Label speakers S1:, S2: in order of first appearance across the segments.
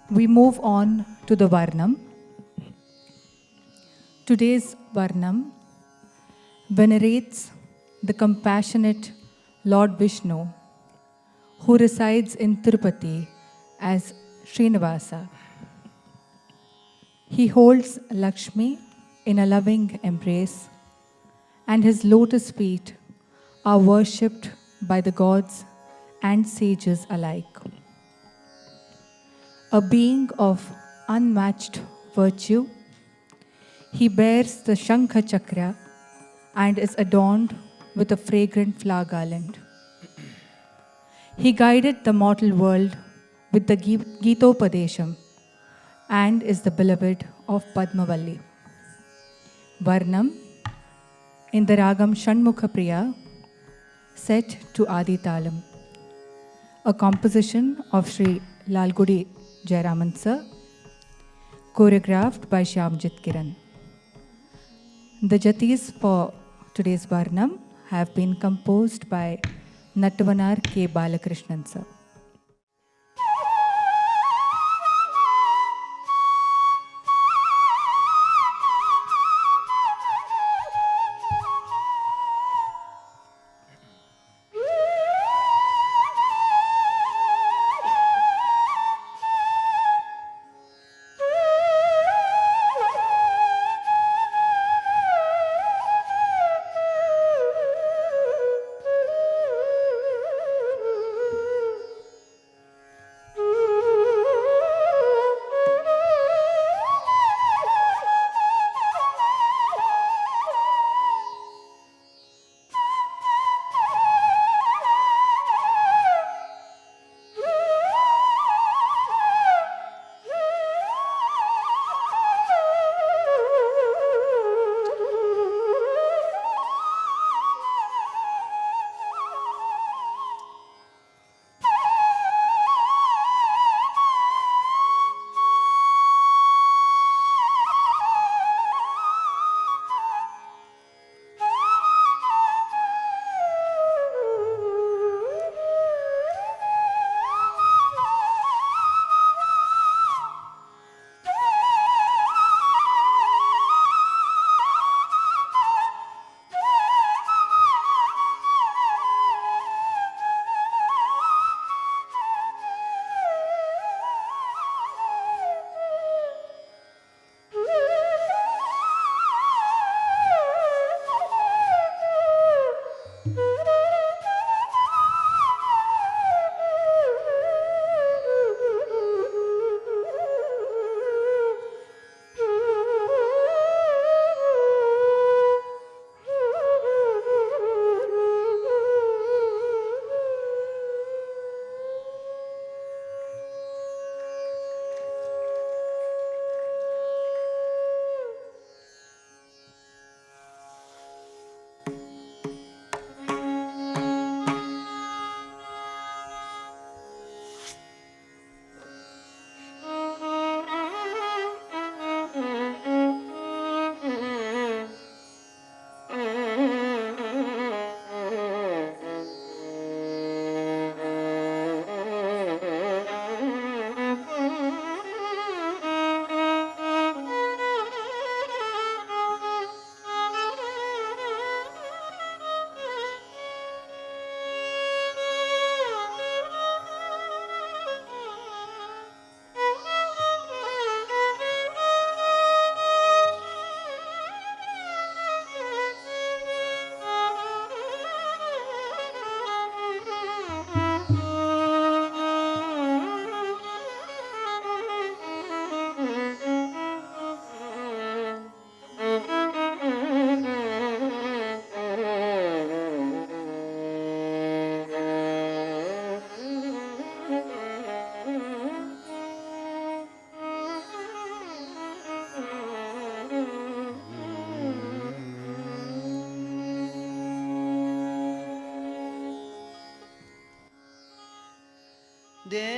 S1: We move on to the Varnam. Today's Varnam venerates the compassionate Lord Vishnu, who resides in Tirupati as Srinivasa. He holds Lakshmi in a loving embrace, and his lotus feet are worshipped by the gods and sages alike. A being of unmatched virtue, he bears the Shankha Chakra and is adorned with a fragrant flower garland. He guided the mortal world with the Gitopadesham and is the beloved of Padmavalli. Varnam in the Ragam Shanmukha Priya, set to Adi Talam, a composition of Sri Lalgudi Jayaraman sir, choreographed by Shyamjit Kiran. The jatis for today's Varnam have been composed by Nattavanar K. Balakrishnan sir.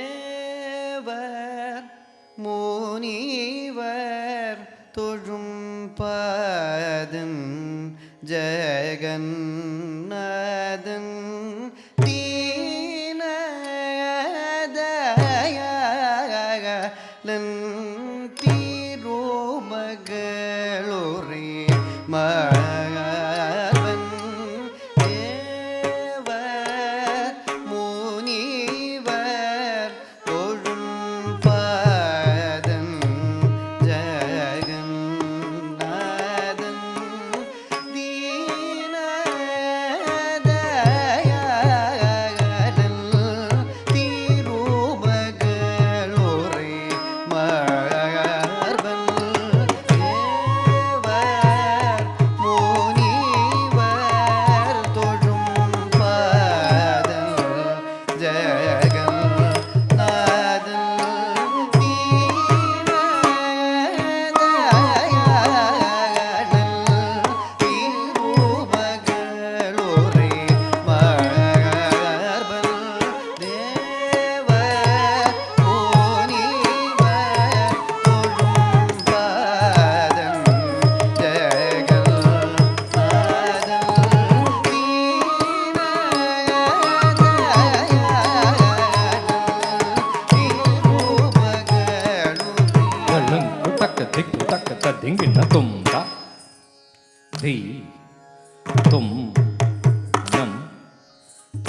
S2: தேவர் முனிவர் தொழும் பாதன் ஜெகநாதன் தீனதய திருமகளூரே மார்பன் தேவர் முனிவர் தொழும் பாதன் ஜகநாதன் தீனதயாளன் திருமகளூரே மார்பன் தேவர் முனிவர் தொழும் பாதன் ஜகநாதன் திருமகளூரே மார்பன் தேவர் முனிவர் தொழும் பாதன்
S3: ದಂಕು ತಕ್ಕ ದಿಕ್ಕು ತಕ್ಕ ದಿಂಗಿನ ತುಂಬ ಧೀ ತುಂ ನಂ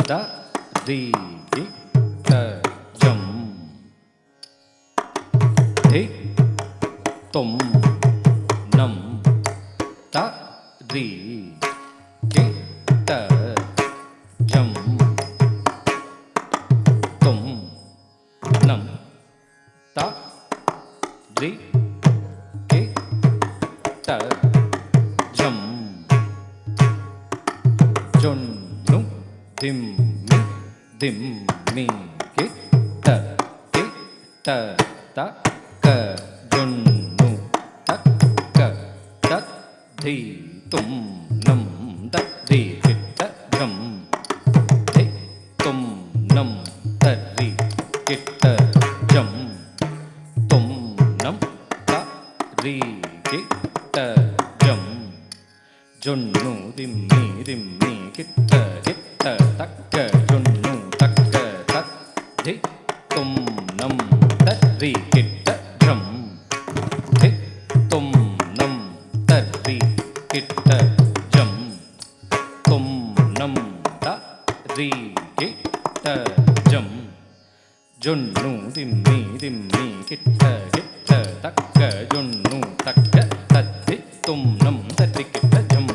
S3: ದ ದಿ ಗಿ ತ ಜಂ ಧಿ ತುಂ ನಂ ತ ದಿ ಗಿ ತ ಜಂ ತುಂ ನಂ ತ ದಿ ಗಿ ತ ಜಂ ಜೊನ್ನು ದಿಮ್ಮಿ ದಿಮ್ಮಿ ಗಿ ತ ಗಿ ತ ತ ಕ ಜೊನ್ನು ತ ಕ ತ ಧಿ ತುಂ ನಂ ದ ದಿ ಗಿ ತ ಜಂ ಧಿ ತುಂ ನಂ ತ ರಿ ಗಿ ತ ಜಂ ತುಂ ನಂ ತ ರಿ ಗಿ ತ ಜಂ ಜೊನ್ನು ದಿಮ್ಮಿ ದಿಮ್ಮಿ ಗಿಟ್ಟ ಗಿಟ್ಟ ತಕ್ಕ ಜೊನ್ನು ತಕ್ಕ ತತ್ ಧಿ ತುಂ ನಂ ತ ರಿ ಗಿಟ್ಟ ಜಂ ಧಿ ತುಂ ನಂ ತ ರಿ ಗಿಟ್ಟ ಜಂ ತುಂ ನಂ ತ ರಿ ಗಿಟ್ಟ ಜಂ ಜೊನ್ನು ದಿಮ್ಮಿ ದಿಮ್ಮಿ ಗಿಟ್ಟ ಗಿಟ್ಟ ತಕ್ಕ ಜೊನ್ನು ತಕ್ಕ ತದ್ದಿ ತುಂ ನಂ ತದ್ದಿ ಗಿಟ್ಟ ಜಂ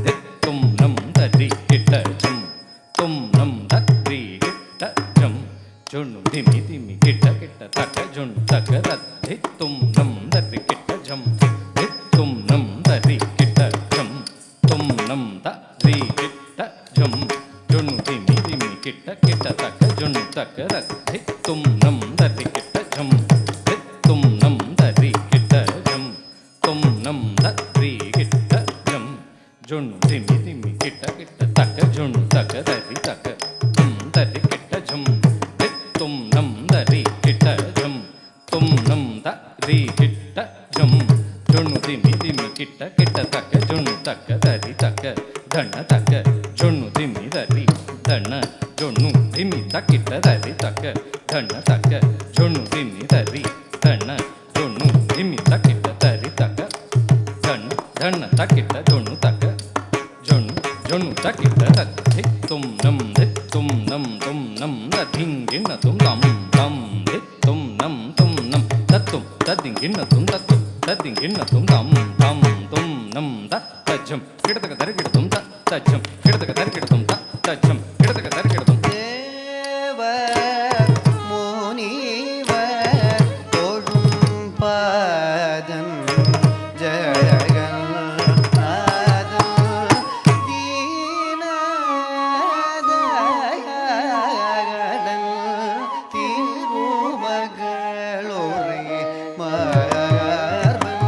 S3: ದಿ ತುಂ ನಂ ತದ್ದಿ ಗಿಟ್ಟ ಜಂ ತುಂ ನಂ ತದ್ದಿ ಗಿಟ್ಟ ಜಂ ಜೊನ್ನು ದಿಮ್ಮಿ ದಿಮ್ಮಿ ಗಿಟ್ಟ ಗಿಟ್ಟ ತಕ್ಕ ಜೊನ್ನು ತಕ್ಕ ತದ್ದಿ ತುಂ ನಂ ತದ್ದಿ ಗಿಟ್ಟ ಜಂ ದಿ ತುಂ ನಂ ತದ್ದಿ ಗಿಟ್ಟ ಜಂ ತುಂ ನಂ ತದ್ದಿ ಗಿಟ್ಟ ಜಂ ಜೊನ್ನು ದಿಮ್ಮಿ ದಿಮ್ಮಿ ಗಿಟ್ಟ ಗಿಟ್ಟ ತಕ್ಕ ಜೊನ್ನು ತಕ್ಕ ತದ್ದಿ ತುಂ ನಂ ತದ್ದಿ ಗಿಟ್ಟ ಜಂ ದಿ ತುಂ ನಂ ತದ್ದಿ ಗಿಟ್ಟ ಜಂ ತುಂ ನಂ ತದ್ದಿ ಗಿಟ್ಟ ಜಂ ಜೊನ್ನು ದಿಮ್ಮಿ ದಿಮ್ಮಿ ಗಿಟ್ಟ ಗಿಟ್ಟ ತಕ್ಕ ಜೊನ್ನು ತಕ್ಕ ತದ್ದಿ ತಕ್ಕ ತುಂ ತದ್ದಿ ಗಿಟ್ಟ ಜಂ ದಿ ತುಂ ನಂ ತದ್ದಿ ಗಿಟ್ಟ ಜಂ ತುಂ ನಂ ತದ್ದಿ ಗಿಟ್ಟ ಜಂ ಜೊನ್ನು ದಿಮ್ಮಿ ದಿಮ್ಮಿ ಗಿಟ್ಟ ಗಿಟ್ಟ ತಕ್ಕ ಜೊನ್ನು ತಕ್ಕ ತದ್ದಿ ತಕ್ಕ ಧಣ್ಣ ತಕ್ಕ ಜೊನ್ನು ದಿಮ್ಮಿ ತದ್ದಿ ಧಣ್ಣ ಜೊನ್ನು ದಿಮ್ಮಿ ತಕ್ಕಿಟ್ಟ ತದ್ದಿ ತಕ್ಕ ಧಣ್ಣ ತಕ್ಕ ಜೊನ್ನು ದಿಮ್ಮಿ ತದ್ದಿ ಧಣ್ಣ ಜೊನ್ನು ದಿಮ್ಮಿ ತಕ್ಕಿಟ್ಟ ತದ್ದಿ ತಕ್ಕ ಧಣ್ಣ ಧಣ್ಣ ತಕ್ಕಿಟ್ಟ ಜೊನ್ನು ತಕ್ಕ ಜೊನ್ನು ಜೊನ್ನು ತಕ್ಕಿಟ್ಟ ತದ್ದಿ ತುಂ ನಂ ದಿ ತುಂ ನಂ ದಧಿಂಗಿಣ್ಣ ತುಂ ತಂ ತಂ ದಿ ತುಂ ನಂ ತತ್ತುಂ ತದ್ದಿಂಗಿಣ್ಣ ತುಂ ತತ್ತು ತದ್ದಿಂಗಿಣ್ಣ ತುಂ ತಂ ತಂ ತುಂ ನಂ ತಜ್ಜಂ ಗಿಡತಕ ದರಗಿಡ ತುಂ ತಜ್ಜಂ ಗಿಡತಕ ದರಗಿಡ ತುಂ ತಜ್ಜಂ ಗಿಡತಕ ದರಗಿಡ ತುಂ
S2: தேவர் முனிவர் தொழும் பாதன் ஜகநாதன் தீனதயாளன் திருமகளூரே மார்பன்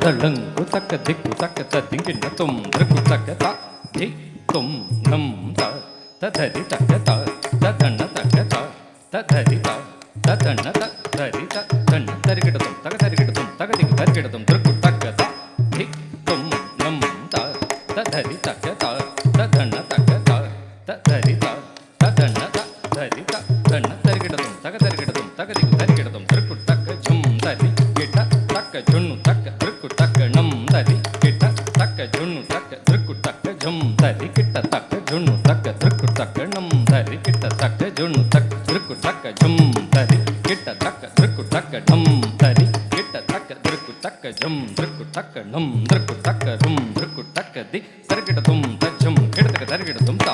S3: ತಳಂಗು ತಕ್ಕ ದಿಕ್ಕು ತಕ್ಕ ತದ್ದಿಂಗಿಣ್ಣ ತುಂ ದೃಕ್ಕು ತಕ್ಕ ತ ಧಿ ತುಂ ನಂ ತ ತಧರಿ ತಕ್ಕ ತ ತಧಣ್ಣ ತಕ್ಕ ತ ತಧರಿ ತ ತಧಣ್ಣ ತ ಧರಿ ತ ಧಣ್ಣ ತರಿಗಿಡ ತುಂ ತಗ ತರಿಗಿಡ ತುಂ ತಗ ದಿಕ್ಕು ತರಿಗಿಡ ತುಂ ದೃಕ್ಕು ತಕ್ಕ ತ ಧಿ ತುಂ ನಂ ತ ತಧರಿ ತಕ್ಕ ತ ತಧಣ್ಣ ತಕ್ಕ ತ ತಧರಿ ತ ತಧಣ್ಣ ತ ಧರಿ ತ ಧಣ್ಣ ತರಿಗಿಡ ತುಂ ತಗ ತರಿಗಿಡ ತುಂ ತಗ ದಿಕ್ಕು ತರಿಗಿಡ ತುಂ ದೃಕ್ಕು ತಕ್ಕ ಝುಂ ತರಿ ಗಿಡ ತಕ್ಕ ಜುಣ್ಣು ತಕ್ಕ ದೃಕ್ಕು ತಕ್ಕ ನಂ ತರಿ ಗಿಟ್ಟ ತಕ್ಕ ಜುಣ್ಣು ತಕ್ಕ ದೃಕ್ಕು ತಕ್ಕ ಝುಂ ತರಿ ಗಿಟ್ಟ ತಕ್ಕ ಜುಣ್ಣು ತಕ್ಕ ದೃಕ್ಕು ತಕ್ಕ ನಂ ತರಿ ಗಿಟ್ಟ ತಕ್ಕ ಜುಣ್ಣು ತಕ್ಕ ದೃಕ್ಕು ತಕ್ಕ ಝುಂ ತರಿ ಗಿಟ್ಟ ತಕ್ಕ ದೃಕ್ಕು ತಕ್ಕ ಢಂ ತರಿ ಗಿಟ್ಟ ತಕ್ಕ ದೃಕ್ಕು ತಕ್ಕ ಝುಂ ದೃಕ್ಕು ತಕ್ಕ ನಂ ದೃಕ್ಕು ತಕ್ಕ ರುಂ ದೃಕ್ಕು ತಕ್ಕ ದಿ ತರಿಗಿಡ ತುಂ ತಜ್ಜುಂ ಗಿಡತಕ ತರಿಗಿಡ ತುಂ ತಾ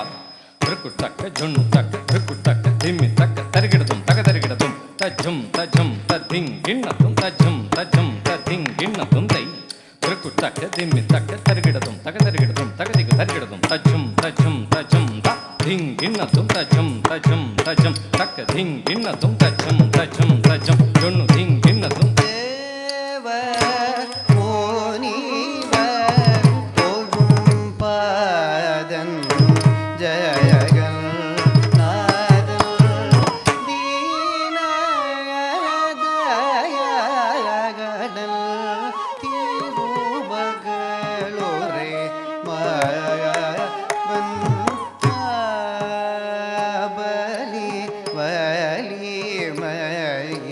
S3: ದೃಕ್ಕು ತಕ್ಕ ಜುಣ್ಣು ತಕ್ಕ ದೃಕ್ಕು ತಕ್ಕ ದಿಮ್ಮಿ ತಕ್ಕ ತರಿಗಿಡ ತುಂ ತಗ ತರಿಗಿಡ ತುಂ ತಜ್ಜುಂ ತಜ್ಜಂ ತದ್ದಿಂಗ್ ಗಿಣ್ಣ ತುಂ ತಜ್ಜಂ ತಜ್ಜಂ ತದ್ದಿಂಗ್ ಗಿಣ್ಣ ತುಂ ತೈ ದೃಕ್ಕು ತಕ್ಕ ದಿಮ್ಮಿ ತಕ್ಕ ತರಿಗಿಡ ತುಂ ತಗ ತರಿಗಿಡ ತುಂ ತಗದಿಗ ತರಿಗಿಡ ತುಂ ತಜ್ಜುಂ ತಜ್ಜಂ ತಜ್ಜಂ ತ ಧಿಂಗ್ ಗಿಣ್ಣ ತುಂ ತಜ್ಜಂ ತಜ್ಜಂ ತಜ್ಜಂ ತಕ್ಕ ಧಿಂಗ್ ಗಿಣ್ಣ ತುಂ ತಜ್ಜಂ ತಜ್ಜಂ ತಜ್ಜಂ ಜೊಣ್ಣು ಧಿಂಗ್ ಗಿಣ್ಣ ತುಂ
S2: தேவ முனிவர் தொழும் பாதன் ஜெயகன் நாதன் தீனதயகடல் திருமகளோரே மாயவன் பலி வலி மய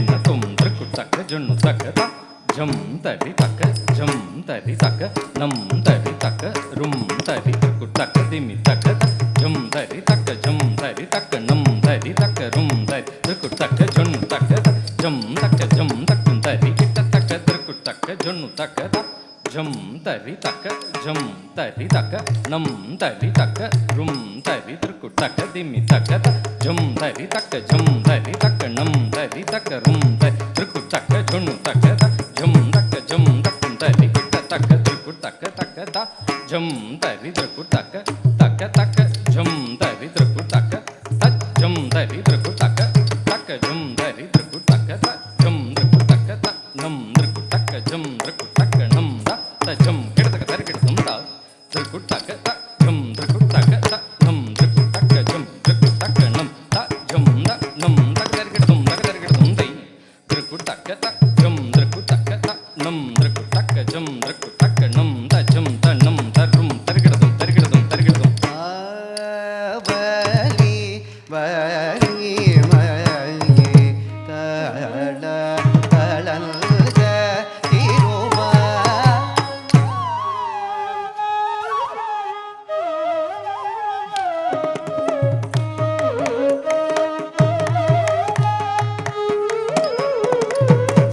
S3: ದಿನ ತುಂ ತ್ರಿಕು ತಕ್ಕ ಜುಣ್ಣು ತಕ್ಕ ತ ಜಂ ತರಿ ತಕ್ಕ ಜಂ ತರಿ ತಕ್ಕ ನಂ ತರಿ ತಕ್ಕ ರುಂ ತರಿ ತ್ರಿಕು ತಕ್ಕ ದಿಮಿ ತಕ್ಕ ತ ಜಂ ತರಿ ತಕ್ಕ ಜಂ ತರಿ ತಕ್ಕ ನಂ ತರಿ ತಕ್ಕ ರುಂ ತರಿ ತ್ರಿಕು ತಕ್ಕ ಜುಣ್ಣು ತಕ್ಕ ತ ಜಂ ತಕ್ಕ ಜಂ ತಕ್ಕ ತರಿ ಕಿಟ್ಟ ತಕ್ಕ ತ್ರಿಕು ತಕ್ಕ ಜುಣ್ಣು ತಕ್ಕ ತ ಜಂ ತರಿ ತಕ್ಕ ಜಂ ತರಿ ತಕ್ಕ ನಂ ತರಿ ತಕ್ಕ ರುಂ ತರಿ ತ್ರಿಕು ತಕ್ಕ ದಿಮಿ ತಕ್ಕ ತ ಜಂ ತರಿ ತಕ್ಕ ಜಂ ತರಿ ತಕ್ಕ ನಂ ತರಿ ತಕ್ಕ ರುಂ ತರಿ ತ್ರಿಕು ತಕ್ಕ ಜುಣ್ಣು ತಕ್ಕ ತ ಜಂ ತಕ್ಕ ಜಂ ತಕ್ಕ ತರಿ ಕಿಟ್ಟ ತಕ್ಕ ತ್ರಿಕು ತಕ್ಕ ತಕ್ಕ ತ ಜಂ ತರಿ ತ್ರಿಕು ತಕ್ಕ ತಕ್ಕ ತಕ್ಕ ಜಂ ತರಿ ತ್ರಿಕು ತಕ್ಕ ತ ಜಂ ತರಿ ತ್ರಿಕು ತಕ್ಕ ತಕ್ಕ ಜಂ ತರಿ ತ್ರಿಕು ತಕ್ಕ ತ ಜಂ ತ್ರಿಕು ತಕ್ಕ ತ ನಂ ತ್ರಿಕು ತಕ್ಕ ಜಂ ತ್ರಿಕು ತಕ್ಕ ನಂ ತ ಜಂ ಕಿಡತಕ ತರಿ ಕಿಡ ನಂ ತ ತ್ರಿಕು ತಕ್ಕ ತ ಜಂ ತ್ರಿಕು ತಕ್ಕ ತ ನಂ ತ್ರಿಕು ತಕ್ಕ ಜಂ ತ್ರಿಕು ತಕ್ಕ ನಂ ತ ಜಂ ದ ನಂ ತಕ ತರಿ ಕಿಡ ನಂ ತಕ ತರಿ ಕಿಡ ನಂ ತೈ ತ್ರಿಕು ತಕ್ಕ ತ ಜಂ ತ್ರಿಕು ತಕ್ಕ ತ ನಂ ತ್ರಿಕು ತಕ್ಕ ಜಂ ತ್ರಿಕು ತಕ್ಕ ನಂ ತ ಜಂ ತ ನಂ ತ ರುಂ ತರಿ ಕಿಡ ನಂ ತರಿ ಕಿಡ ನಂ ತರಿ ಕಿಡ ನಂ
S2: ಬಲಿ ಬಲಿ ಮಲಿ ತಳ ತಳಂಜ ತಿರುಮ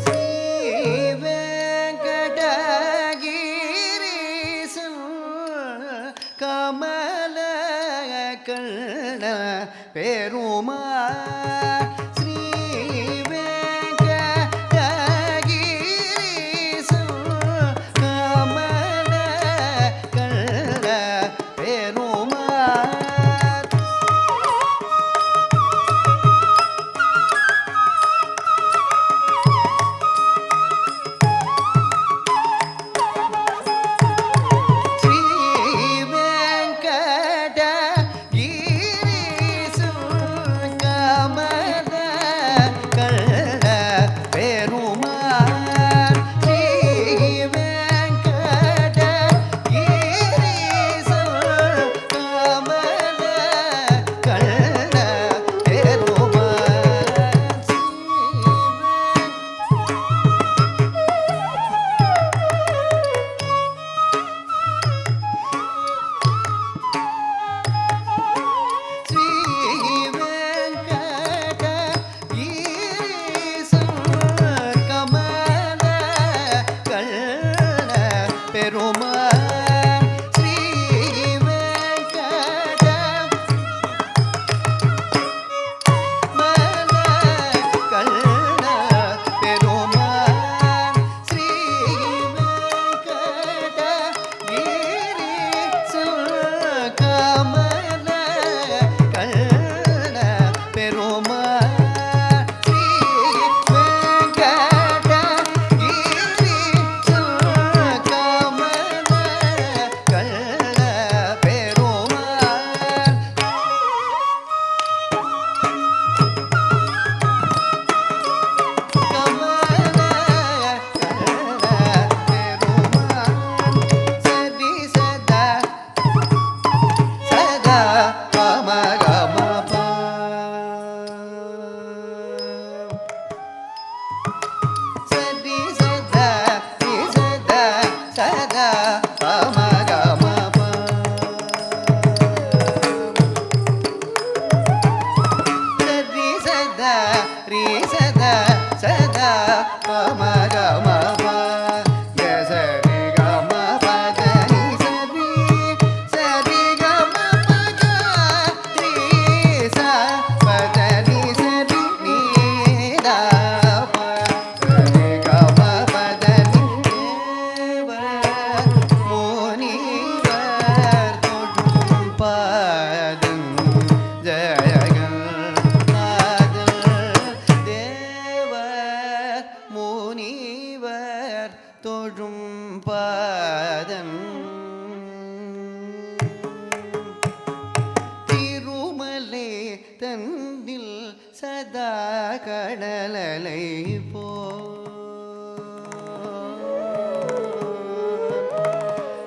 S2: ಶ್ರೀ ವೆಂಕಟಗಿರೀಶ ಕಮಲ ಕರ್ಣ ಪೆರುಮಾ ಶ್ರೀ ವೆಂಕಟಗಿರೀಶ ಕಮಲ ಕರ್ಣ ಪೆರುಮಾ ಶ್ರೀ ವೆಂಕಟಗಿರೀಶ ಕಮಲ ಕರ್ಣ ಪೆರುಮಾ ಶ್ರೀ ವೆಂಕಟಗಿರೀಶ ಕಮಲ ಕರ್ಣ ಪೆರುಮಾ ಶ್ರೀ ವೆಂಕಟಗಿರೀಶ ಕಮಲ ಕರ್ಣ ಪೆರುಮಾ ಶ್ರೀ ವೆಂಕಟ ಮಲ ಕರ್ಣ ಪೆರುಮಾ ಶ್ರೀ ವೆಂಕಟಗಿರೀಶ ಕಮಲ ಕರ್ಣ ಪೆರುಮಾ ಶ್ರೀ ವೆಂಕಟಗಿರೀಶ ಕಮಲ ಕರ್ಣ ಪೆರುಮಾ ಸರಿ ಸದಾ ಸದಾ ಗಮ ಗಮ ಪ ಸರಿ ಸದಾ ರಿ ಸದಾ ಸದಾ ಗಮ ಗಮ ಪ ಸರಿ ಸದಾ ರಿ ಸದಾ ಸದಾ ಗಮ ಗಮ ಪ ಯ ಸರಿ ಗಮ ಪದ ನಿ ಸರಿ ಸರಿ ಗಮ ಪದ ರಿ ಸ ಪದ ನಿ ಸರಿ ನೀ ದ ಪ ಸರಿ ಗಮ ಪದ ನಿ ದೇವ ಮುನಿವರ್ ತೊಡುಂ ಪಾದಂ ஜயகநாத தேவ முனிவர் தொழும் பாதம் திருமலை தன்னில் சதா கடலலை போ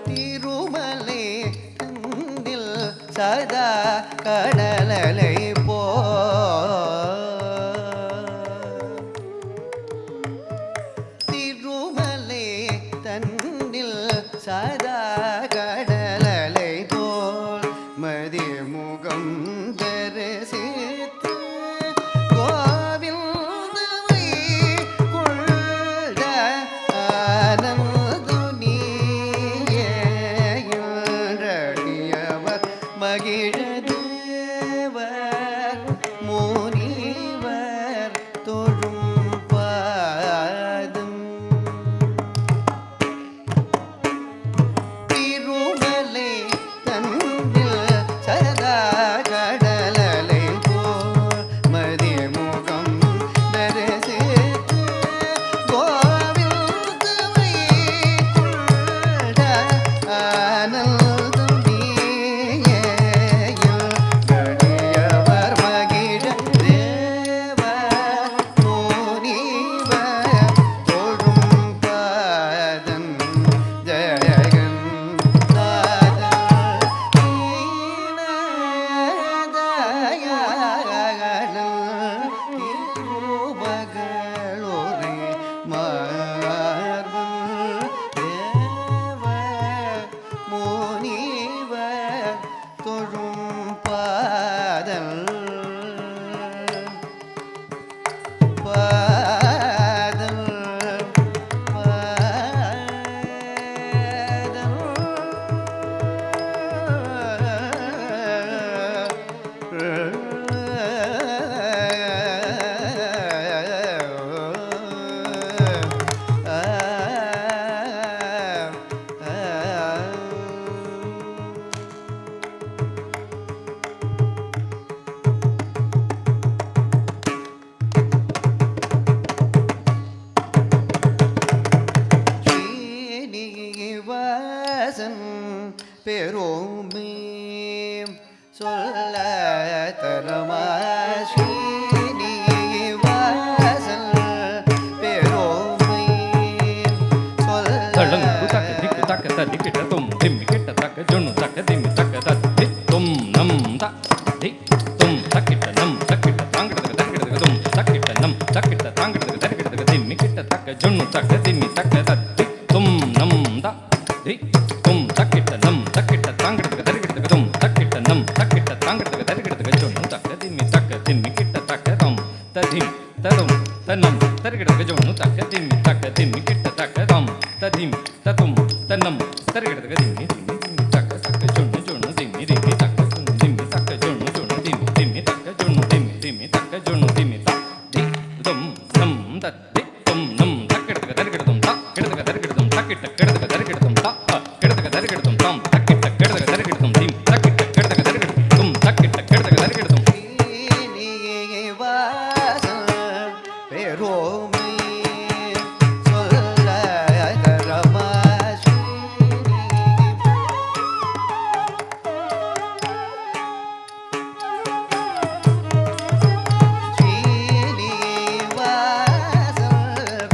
S2: திருமலை தன்னில் சதா கடலலை போ சதா கடலலை போல் மதிமுகம் தரிசித்து கோவிந்தவை கொண்ட ஆனந்துனியவர் மகிழதேவர் முனிவர் தொழும் பாதம் திருமலை தன்னில் சதா கடலலை போல் மதிமுகம் தரிசித்து கோவிந்தவை கொண்ட ஆனந்தமியையில் கடியவர் மகிழ தேவர் முனிவர் தொழும் பாதம் ஜெகன் திருமகளோரை மார்பன் தேவர் முனிவர் தொழும் பாதல் பாதல் ஸ்ரீனிவாசன் பெருமே சொல்ல தரமா ஸ்ரீனிவாசன் பெருமை
S3: தளம்
S2: சொல்ல
S3: குதக்க திக்கு தக்க ததி கிட்ட தும் திம்மி கிட்ட தக்க ஜொன்னு தக்க திம்மி தக்க தத்தி தும் நம் த தி தும் தக்கிட்ட நம் தக்கிட்ட தாங்கிடதுக்கு தக்கிடதுக்கு தும் தக்கிட்ட நம் தக்கிட்ட தாங்கிடதுக்கு தக்கிடதுக்கு திம்மி கிட்ட தக்க ஜொன்னு தக்க திம்மி தக்க தத்தி தும் நம் த தி தும் தக்கிட்ட நம் தக்கிட்ட தாங்கிடதுக்கு தக்கிடதுக்கு தும் தக்கிட்ட நம் தக்கிட்ட தாங்கிடதுக்கு தக்கிடதுக்கு ஜொன்னு தக்க திம்மி கிட்ட தக்க தம் ததிம் ததும் தன்னம் தருகிடதுக்கு ஜொன்னு தக்க திம்மி கிட்ட தக்க தம் ததிம் ததும் தன்னம் தருகிடதுக்கு திம்மி தக்க தக்க ஜொன்னு ஜொன்னு திம்மி தக்க ஜொன்னு திம்மி தக்க ஜொன்னு ஜொன்னு திம்மி தக்க ஜொன்னு திம்மி தக்க ஜொன்னு திம்மி த தி தும் நம் தத்தி தும் நம் தக்கிடதுக்கு தருகிடதும் த கிடதுக்கு தருகிடதும் தக்கிட்ட கிடதுக்கு தருகிடதும் த கிடதுக்கு தருகிடதும் தம் தக்கிட்ட கிடதுக்கு தருகிடதும் திம் தக்கிட்ட கிடதுக்கு தருகிடதும் தும் தக்கிட்ட கிடதுக்கு தருகிடதும்
S2: ஸ்ரீனிவாசன் பெருமை சொல்ல தரமா ஸ்ரீனிவாசன்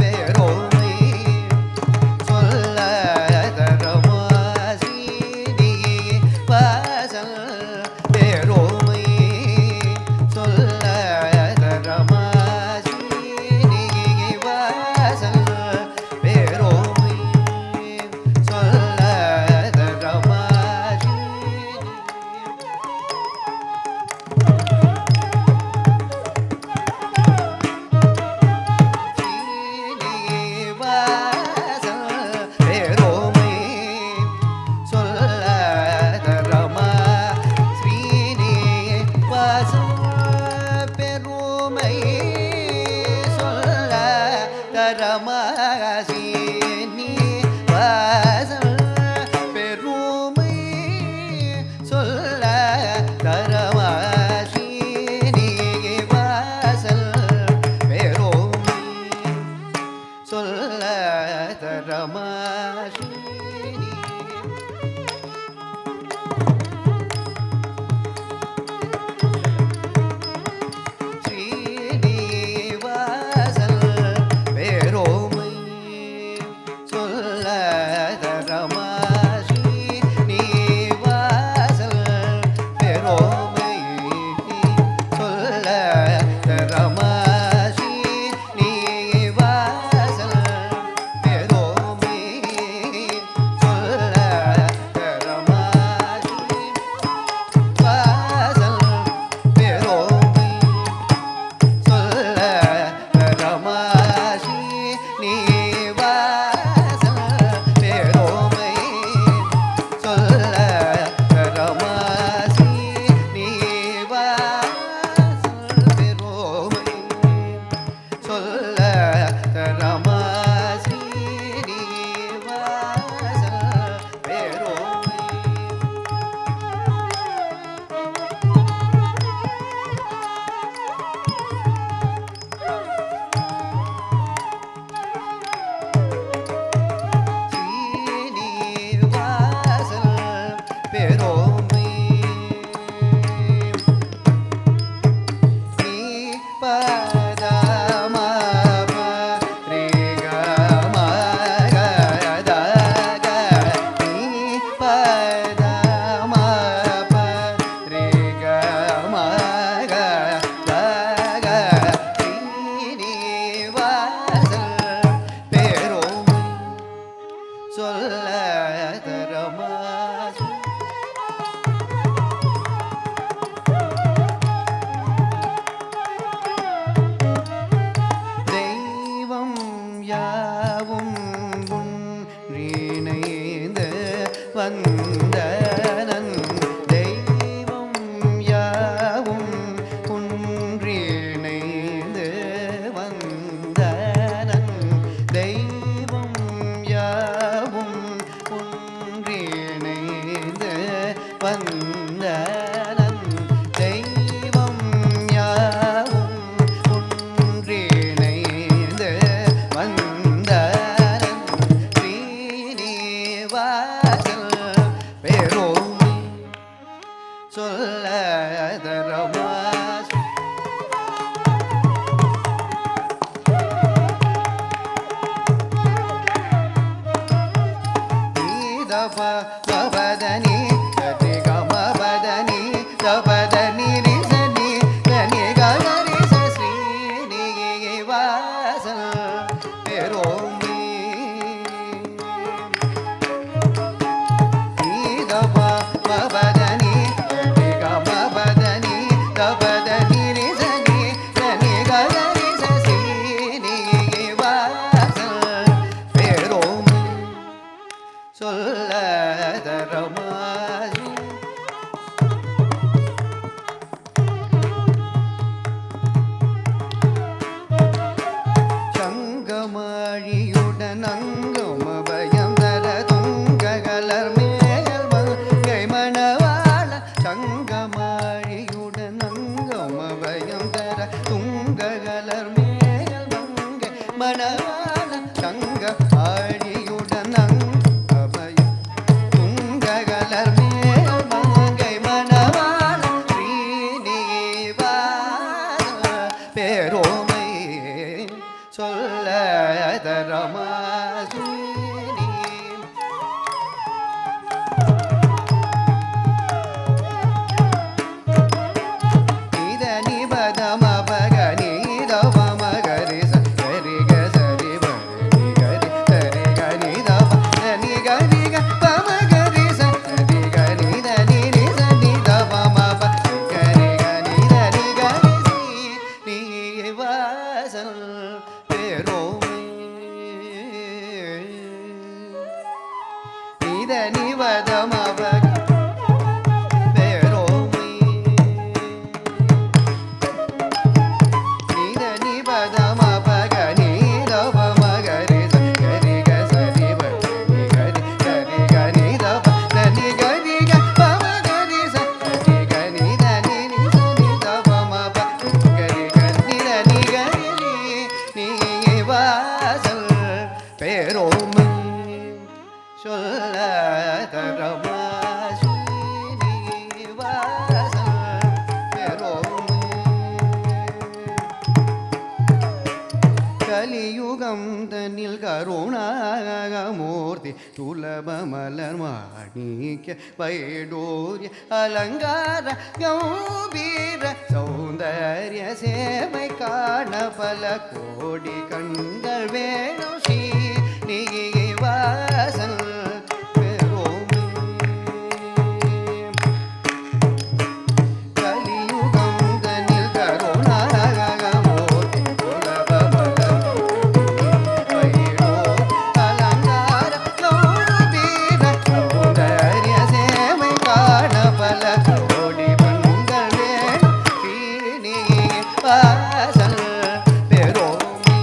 S2: பெருமை சொல்ல தரமா ஸ்ரீனிவாசன் பெருமை சொல்ல தரமா ஸ்ரீனிவாசன் பெருமை சொல்ல தரமா ஸ்ரீனிவாசன் பெருமை சொல்ல தரமா ஸ்ரீனிவாசன் பெருமை சொல்ல தரமா ஸ்ரீனிவாசன் பெருமை சொல்ல தரமா ஸ்ரீனிவாசன் பெருமை சொல்ல தரமா ஸ்ரீனிவாசன் பெருமை தரமா ஸ்ரீனிவாச பெருமை ஸ்ரீனிவாச பெருமை நீ பதமா சொல்ல தரமா தெய்வம் யாவும் இணைந்து வந்தனன் தெய்வம் யாவும் ஒன்றிணைந்து வந்தனன் தெய்வம் யாவும் ஒன்றிணைந்து வந்தனன் தெய்வம் யாவும் ஒன்றிணைந்து வந்தனன் ஸ்ரீனிவாசன் பெருமை சொல்ல தரமா பவதனி கமபதனி தபதனி ரிசனி தனி கமரிச ஸ்ரீனிவாச பெருமை பவதனி கமபதனி தபதனி ரிசனி தனி கமரிச ஸ்ரீனிவாச பெருமை சொல்ல தரமா சங்கமாழியுடன் அங்கும் அபயம் தர துங்ககலர் மேல் மங்கை மணவாள சங்கமாழியுடன் அங்கும் அபயம் தர துங்ககலர் மேல் மங்கை மணவாள சங்க ஆழியுடன் அபயம் துங்ககலர் மேல் மங்கை மணவாள ஸ்ரீனிவாச பெருமை சொல்ல தரமா ஸ்ரீனி இத நிபதம பகனி தவ மகரி சரி க சரி பரி கரி சரி கரி தவ நி கரி க பம கரி சரி கரி தனி நி சனி தவ ம ப கரி கரி தனி கரி நீ வாசல் பெருமை இத நிபதம பெருமை நீத நிபதம பகனி தவ மகரி சரி க சரி பரி கரி சரி கரி தவ நனி கரி க பம கரி சரி கரி தனி நி சனி தவ ம ப கரி கரி தனி கரி நீ வாசல் பெருமை சொல்ல தரமா ஸ்ரீனிவாச பெருமை கலியுகம் தன்னில் கருணாகமூர்த்தி துலப மலர் மாணிக்க வைடூரிய அலங்கார கௌபீர சௌந்தர்ய சேவை காண பல கோடி கண்கள் வேணும் ஸ்ரீனிவாசன் பெருமை கலியுகம் தன்னில் கருணாகமூர்த்தி துலப மலர் வைடூரிய அலங்கார கௌபீர சௌந்தர்ய சேவை காண பல கோடி கண்கள் வேணும் ஸ்ரீனிவாசன் பெருமை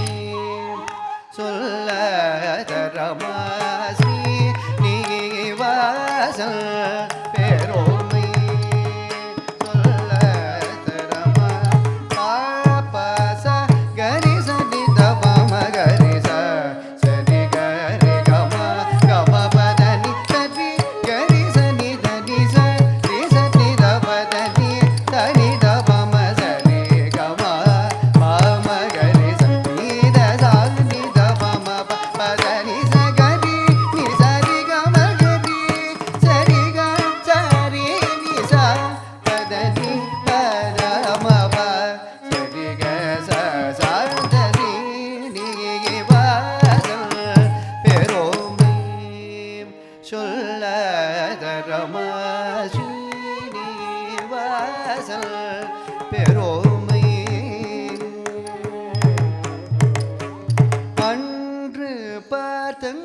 S2: பார்த்தன்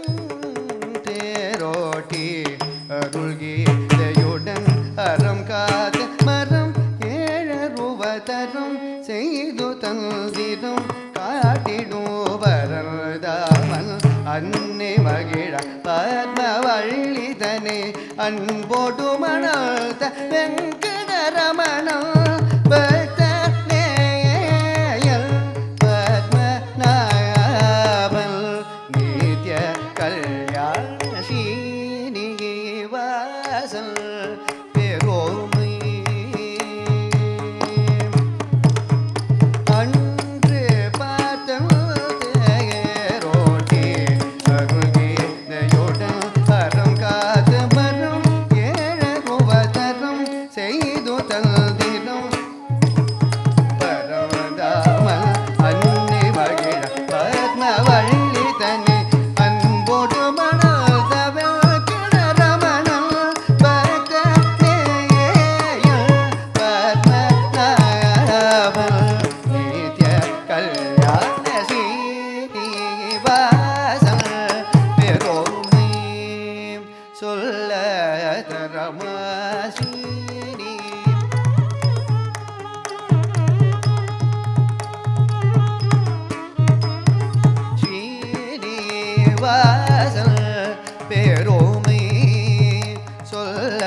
S2: தேரோட்டி அருள்கீதையுடன் அறம் காத்த மரம் ஏழருவதரும் செய்து தந்திரும் காட்டிடுவரதாமன் அன்னை மகிழ பத்மவள்ளிதனே அன்போடு மணத்த வெங்கடரமணம் பக்தநேயல் பத்மநாபன் நித்ய கல்யாண ஸ்ரீனிவாசன் பெருமை அன்று பார்த்தம் தேரோட்டி அருள்கீதையுடன் அறம் காத்த மரம் ஏழருவதரும் செய்து தந்திரும் பரமதாமன் அன்னை மகிழ பத்மவள்ளிதனே அன்போடு மணத்த வெங்கடரமணம் பக்தநேயல் பத்மநாபன் நித்ய கல்யாண ஸ்ரீனிவாசன் பெருமை சொல்ல தரமாசீனி ஸ்ரீனிவாசன் பெருமை சொல்ல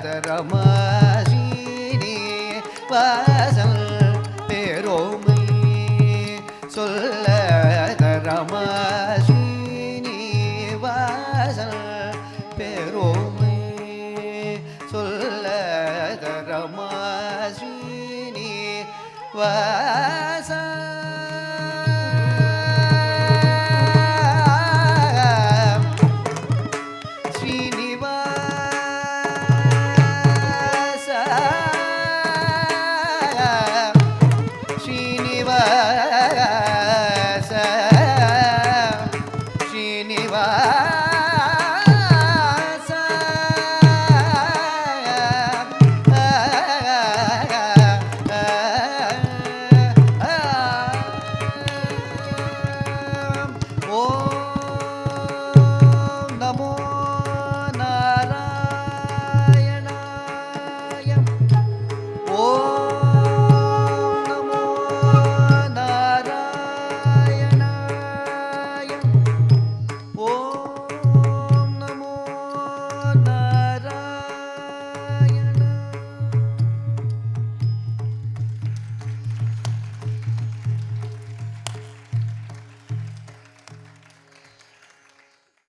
S2: தரமாசீனிவாசன் பெருமை சொல்ல தரமாசீனிவாசன் பெருமை சொல்ல தரமாசீனிவாசன்